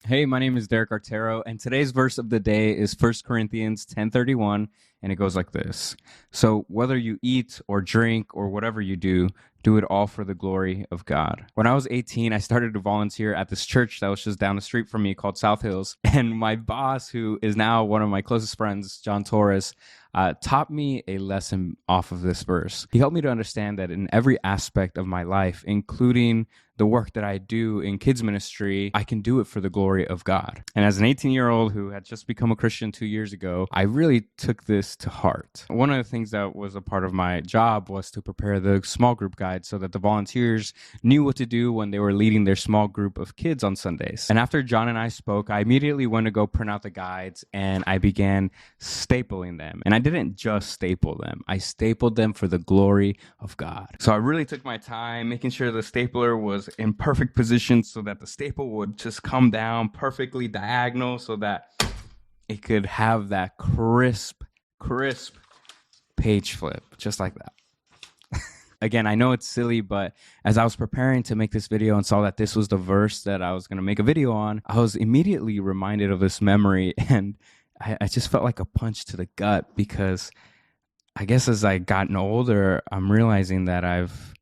Hey, my name is Derek Artero, and today's verse of the day is First Corinthians 10:31, and it goes like this. So, whether you eat or drink or whatever you do it all for the glory of God. When I was 18, I started to volunteer at this church that was just down the street from me called South Hills, and my boss, who is now one of my closest friends, John Torres, taught me a lesson off of this verse. He helped me to understand that in every aspect of my life, including the work that I do in kids ministry, I can do it for the glory of God. And as an 18-year-old who had just become a Christian 2 years ago, I really took this to heart. One of the things that was a part of my job was to prepare the small group guide so that the volunteers knew what to do when they were leading their small group of kids on Sundays. And after John and I spoke, I immediately went to go print out the guides and I began stapling them. And I didn't just staple them, I stapled them for the glory of God. So I really took my time making sure the stapler was in perfect position so that the staple would just come down perfectly diagonal so that it could have that crisp page flip, just like that. Again, I know it's silly, but as I was preparing to make this video and saw that this was the verse that I was going to make a video on, I was immediately reminded of this memory, and I just felt like a punch to the gut because I guess as I gotten older, I'm realizing that I've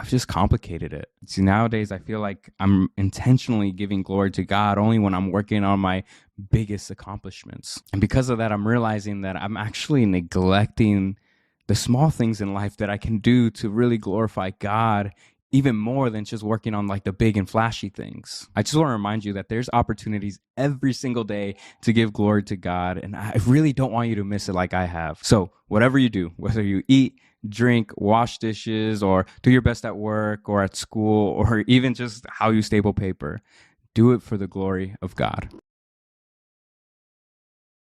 just complicated it. See, nowadays I feel like I'm intentionally giving glory to God only when I'm working on my biggest accomplishments. And because of that, I'm realizing that I'm actually neglecting the small things in life that I can do to really glorify God even more than just working on like the big and flashy things. I just want to remind you that there's opportunities every single day to give glory to God, and I really don't want you to miss it like I have. So whatever you do, whether you eat, drink, wash dishes, or do your best at work or at school, or even just how you staple paper, do it for the glory of God.